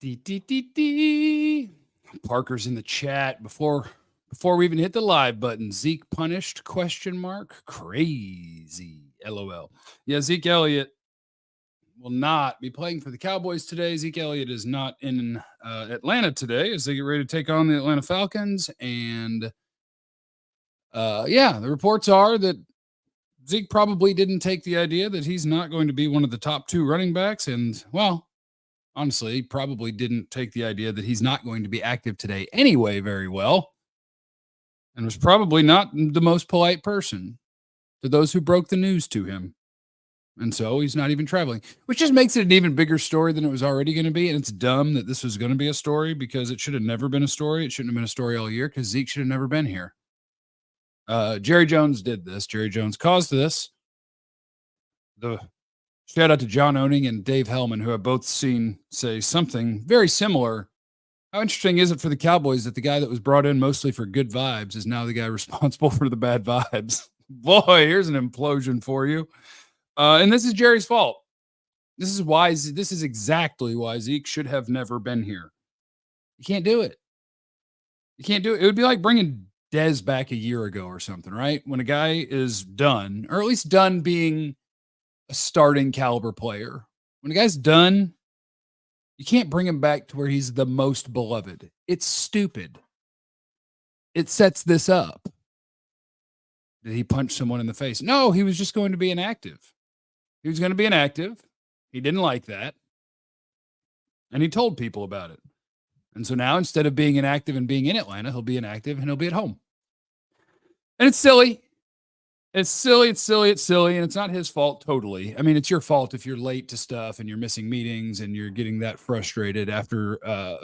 Dee. Parker's in the chat before we even hit the live button. Zeke punished? ? Crazy. LOL. Yeah, Zeke Elliott will not be playing for the Cowboys today. Zeke Elliott is not in Atlanta today as they get ready to take on the Atlanta Falcons. And the reports are that Zeke probably didn't take the idea that he's not going to be one of the top 2 running backs. And, well, honestly, he probably didn't take the idea that he's not going to be active today anyway very well, and was probably not the most polite person to those who broke the news to him. And so he's not even traveling, which just makes it an even bigger story than it was already going to be. And it's dumb that this was going to be a story because it should have never been a story. It shouldn't have been a story all year because Zeke should have never been here. Jerry Jones did this. Jerry Jones caused this. The shout out to John Owning and Dave Hellman, who have both seen say something very similar. How interesting is it for the Cowboys that the guy that was brought in mostly for good vibes is now the guy responsible for the bad vibes? Boy, here's an implosion for you. And this is Jerry's fault. This is exactly why Zeke should have never been here. You can't do it. You can't do it. It would be like bringing Dez back a year ago or something, right? When a guy is done, or at least done being a starting caliber player. When a guy's done, you can't bring him back to where he's the most beloved. It's stupid. It sets this up. Did he punch someone in the face? No, he was just going to be inactive. He was going to be inactive. He didn't like that. And he told people about it. And so now instead of being inactive and being in Atlanta, he'll be inactive and he'll be at home. And it's silly. It's silly, and it's not his fault totally. I mean, it's your fault if you're late to stuff and you're missing meetings and you're getting that frustrated after a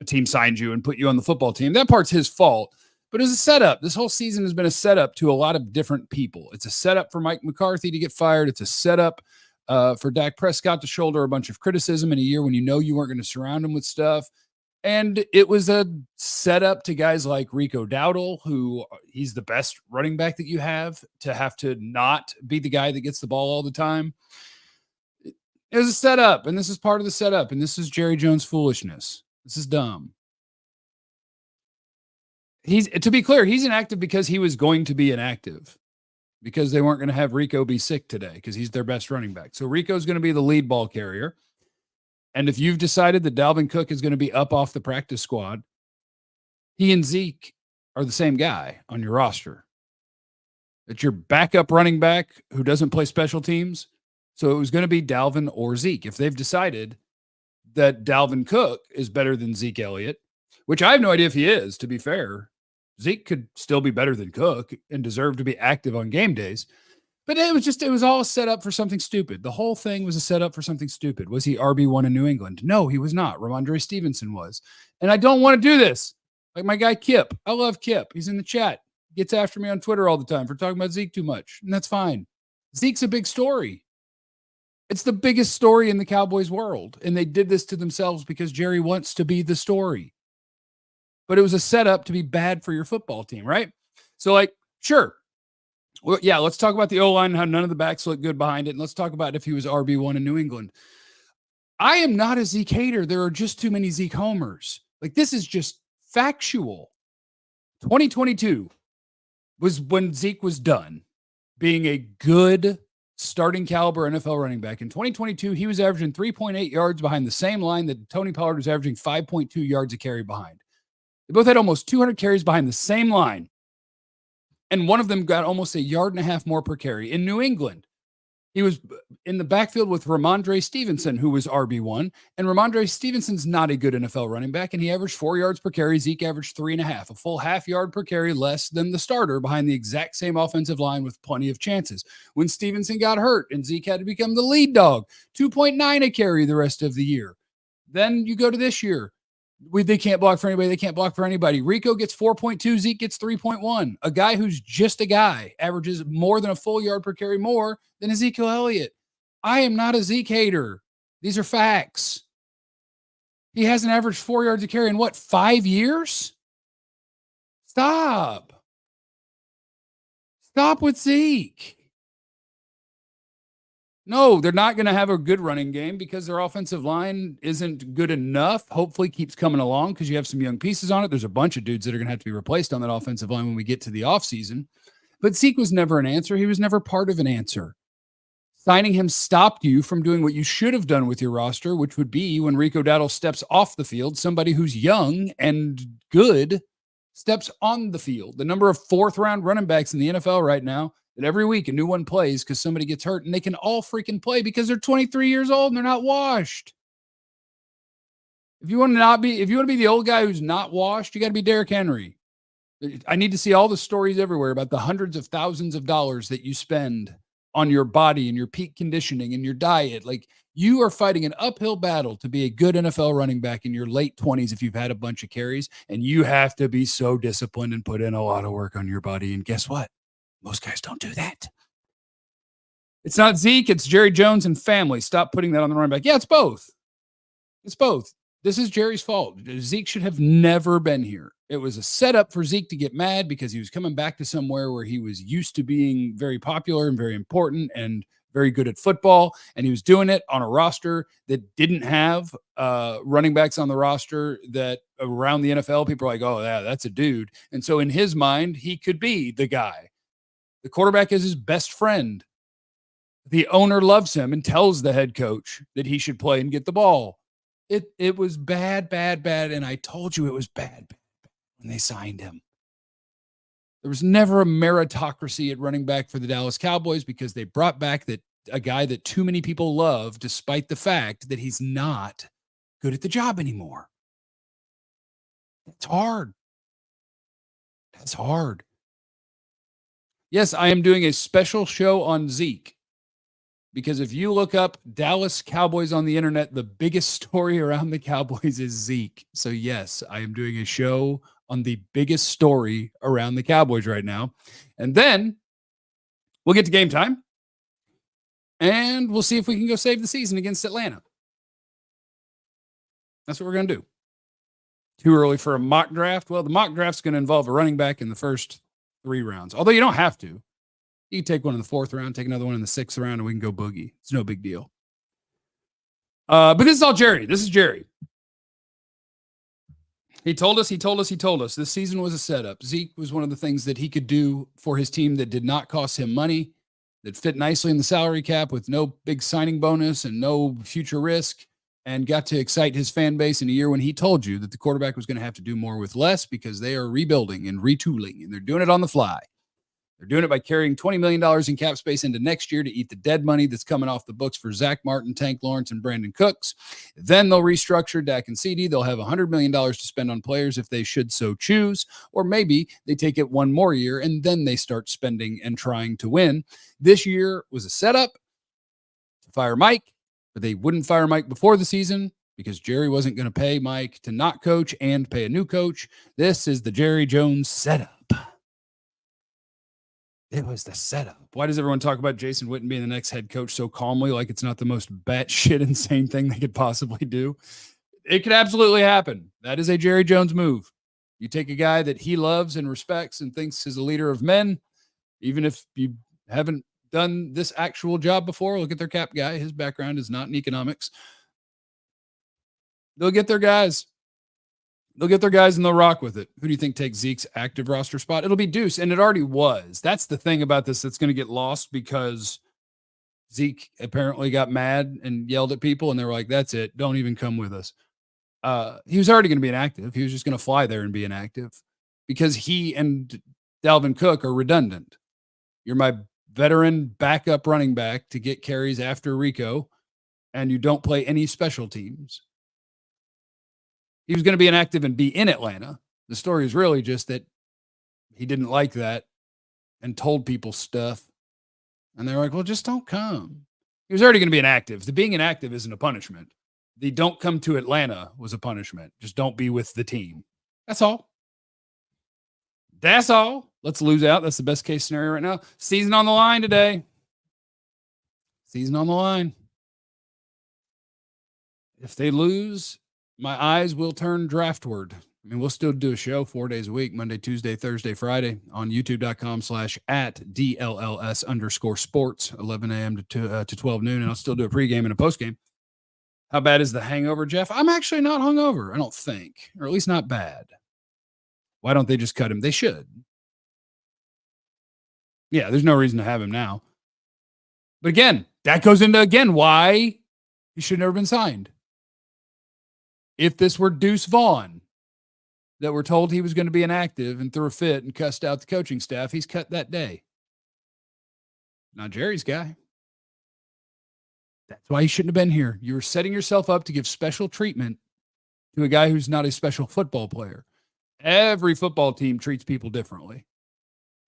team signed you and put you on the football team. That part's his fault, but it's a setup. This whole season has been a setup to a lot of different people. It's a setup for Mike McCarthy to get fired. It's a setup for Dak Prescott to shoulder a bunch of criticism in a year when you know you weren't going to surround him with stuff. And it was a setup to guys like Rico Dowdle, who he's the best running back that you have to not be the guy that gets the ball all the time. It was a setup, and this is part of the setup, and this is Jerry Jones' foolishness. This is dumb. To be clear, he's inactive because he was going to be inactive because they weren't going to have Rico be sick today because he's their best running back. So Rico's going to be the lead ball carrier. And if you've decided that Dalvin Cook is going to be up off the practice squad, he and Zeke are the same guy on your roster. It's your backup running back who doesn't play special teams. So it was going to be Dalvin or Zeke. If they've decided that Dalvin Cook is better than Zeke Elliott, which I have no idea if he is, to be fair. Zeke could still be better than Cook and deserve to be active on game days. But it was all set up for something stupid. The whole thing was a setup for something stupid. Was he RB1 in New England? No, he was not. Ramondre Stevenson was. And I don't want to do this. Like my guy Kip. I love Kip. He's in the chat. Gets after me on Twitter all the time for talking about Zeke too much. And that's fine. Zeke's a big story. It's the biggest story in the Cowboys world. And they did this to themselves because Jerry wants to be the story. But it was a setup to be bad for your football team, right? So sure. Well, yeah, let's talk about the O-line and how none of the backs look good behind it. And let's talk about if he was RB1 in New England. I am not a Zeke hater. There are just too many Zeke homers. This is just factual. 2022 was when Zeke was done being a good starting caliber NFL running back. In 2022, he was averaging 3.8 yards behind the same line that Tony Pollard was averaging 5.2 yards a carry behind. They both had almost 200 carries behind the same line. And one of them got almost a yard and a half more per carry. In New England, he was in the backfield with Ramondre Stevenson, who was RB1. And Ramondre Stevenson's not a good NFL running back, and he averaged 4 yards per carry. Zeke averaged 3.5, a full half yard per carry less than the starter behind the exact same offensive line with plenty of chances. When Stevenson got hurt and Zeke had to become the lead dog, 2.9 a carry the rest of the year. Then you go to this year. They can't block for anybody. They can't block for anybody. Rico gets 4.2. Zeke gets 3.1. A guy who's just a guy averages more than a full yard per carry more than Ezekiel Elliott. I am not a Zeke hater. These are facts. He hasn't averaged 4 yards a carry in 5 years? Stop. Stop with Zeke. No, they're not going to have a good running game because their offensive line isn't good enough. Hopefully keeps coming along because you have some young pieces on it. There's a bunch of dudes that are going to have to be replaced on that offensive line when we get to the offseason. But Zeke was never an answer. He was never part of an answer. Signing him stopped you from doing what you should have done with your roster, which would be when Rico Dowdle steps off the field, somebody who's young and good steps on the field. The number of fourth-round running backs in the NFL right now, that every week a new one plays because somebody gets hurt, and they can all freaking play because they're 23 years old and they're not washed. If you want to be the old guy who's not washed, you got to be Derrick Henry. I need to see all the stories everywhere about the hundreds of thousands of dollars that you spend on your body and your peak conditioning and your diet. Like, you are fighting an uphill battle to be a good NFL running back in your late 20s if you've had a bunch of carries, and you have to be so disciplined and put in a lot of work on your body. And guess what? Most guys don't do that. It's not Zeke, it's Jerry Jones and family. Stop putting that on the running back. Yeah, it's both. It's both. This is Jerry's fault. Zeke should have never been here. It was a setup for Zeke to get mad because he was coming back to somewhere where he was used to being very popular and very important and very good at football. And he was doing it on a roster that didn't have running backs on the roster that around the NFL, people are like, oh, yeah, that's a dude. And so in his mind, he could be the guy. The quarterback is his best friend. The owner loves him and tells the head coach that he should play and get the ball. It was bad. And I told you it was bad when they signed him. There was never a meritocracy at running back for the Dallas Cowboys because they brought back a guy that too many people love, despite the fact that he's not good at the job anymore. That's hard. That's hard. Yes, I am doing a special show on Zeke. Because if you look up Dallas Cowboys on the internet, the biggest story around the Cowboys is Zeke. So yes, I am doing a show on the biggest story around the Cowboys right now. And then we'll get to game time. And we'll see if we can go save the season against Atlanta. That's what we're going to do. Too early for a mock draft? Well, the mock draft's going to involve a running back in the first 3 rounds. Although you don't have to. You can take one in the 4th round, take another one in the 6th round, and we can go boogie. It's no big deal. But this is all Jerry. This is Jerry. He told us. This season was a setup. Zeke was one of the things that he could do for his team that did not cost him money, that fit nicely in the salary cap with no big signing bonus and no future risk, and got to excite his fan base in a year when he told you that the quarterback was going to have to do more with less because they are rebuilding and retooling, and they're doing it on the fly. They're doing it by carrying $20 million in cap space into next year to eat the dead money that's coming off the books for Zach Martin, Tank Lawrence, and Brandon Cooks. Then they'll restructure Dak and CD. They'll have $100 million to spend on players if they should so choose. Or maybe they take it one more year and then they start spending and trying to win. This year was a setup to fire Mike, but they wouldn't fire Mike before the season because Jerry wasn't going to pay Mike to not coach and pay a new coach. This is the Jerry Jones setup. It was the setup. Why does everyone talk about Jason Witten being the next head coach so calmly, like it's not the most batshit insane thing they could possibly do? It could absolutely happen. That is a Jerry Jones move. You take a guy that he loves and respects and thinks is a leader of men, even if you haven't done this actual job before. Look at their cap guy. His background is not in economics. They'll get their guys. They'll get their guys and they'll rock with it. Who do you think takes Zeke's active roster spot? It'll be Deuce, and it already was. That's the thing about this that's going to get lost because Zeke apparently got mad and yelled at people, and they were like, that's it. Don't even come with us. He was already going to be inactive. He was just going to fly there and be inactive because he and Dalvin Cook are redundant. You're my veteran backup running back to get carries after Rico, and you don't play any special teams. He was going to be inactive and be in Atlanta. The story is really just that he didn't like that and told people stuff. And they were like, well, just don't come. He was already going to be inactive. The being inactive isn't a punishment. The don't come to Atlanta was a punishment. Just don't be with the team. That's all. That's all. Let's lose out. That's the best case scenario right now. Season on the line today. Season on the line. If they lose, my eyes will turn draftward I mean, we'll still do a show 4 days a week, Monday, Tuesday, Thursday, Friday on youtube.com/@DLLS_sports, 11 a.m. to 12 noon. And I'll still do a pregame and a postgame. How bad is the hangover, Jeff? I'm actually not hungover, I don't think, or at least not bad. Why don't they just cut him? They should. Yeah, there's no reason to have him now. But again, that goes into, why he should never been signed. If this were Deuce Vaughn, that we're told he was going to be inactive and threw a fit and cussed out the coaching staff, he's cut that day. Not Jerry's guy. That's why he shouldn't have been here. You were setting yourself up to give special treatment to a guy who's not a special football player. Every football team treats people differently.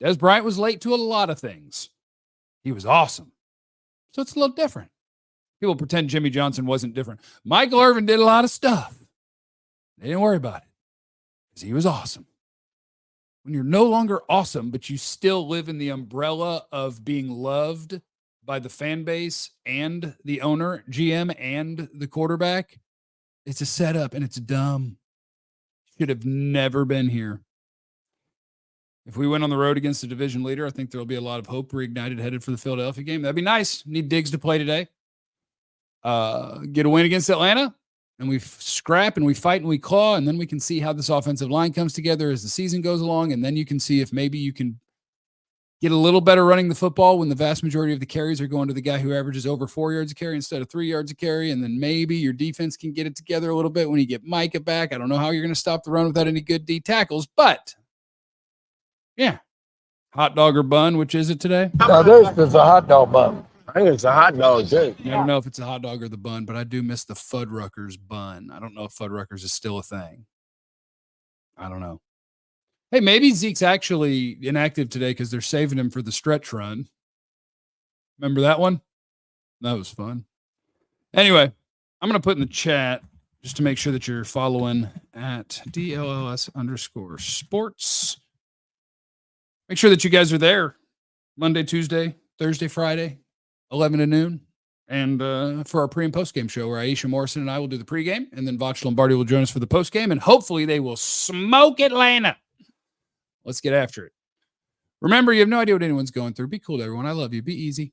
Des Bryant was late to a lot of things. He was awesome. So it's a little different. People pretend Jimmy Johnson wasn't different. Michael Irvin did a lot of stuff. They didn't worry about it because he was awesome. When you're no longer awesome, but you still live in the umbrella of being loved by the fan base and the owner, GM, and the quarterback, it's a setup and it's dumb. Should have never been here. If we went on the road against the division leader, I think there'll be a lot of hope reignited headed for the Philadelphia game. That'd be nice. Need Diggs to play today. Get a win against Atlanta, and we scrap and we fight and we claw, and then we can see how this offensive line comes together as the season goes along, and then you can see if maybe you can get a little better running the football when the vast majority of the carries are going to the guy who averages over 4 yards a carry instead of 3 yards a carry, and then maybe your defense can get it together a little bit when you get Micah back. I don't know how you're going to stop the run without any good D tackles, but yeah. Hot dog or bun, which is it today? No, there's a hot dog bun. I think it's a hot dog, too. I don't know if it's a hot dog or the bun, but I do miss the Fuddruckers bun. I don't know if Fuddruckers is still a thing. I don't know. Hey, maybe Zeke's actually inactive today because they're saving him for the stretch run. Remember that one? That was fun. Anyway, I'm going to put in the chat just to make sure that you're following at DLLS_sports. Make sure that you guys are there Monday, Tuesday, Thursday, Friday, 11 to noon. And for our pre- and post-game show where Aisha Morrison and I will do the pregame, and then Vach Lombardi will join us for the postgame, and hopefully they will smoke Atlanta. Let's get after it. Remember, you have no idea what anyone's going through. Be cool to everyone. I love you. Be easy.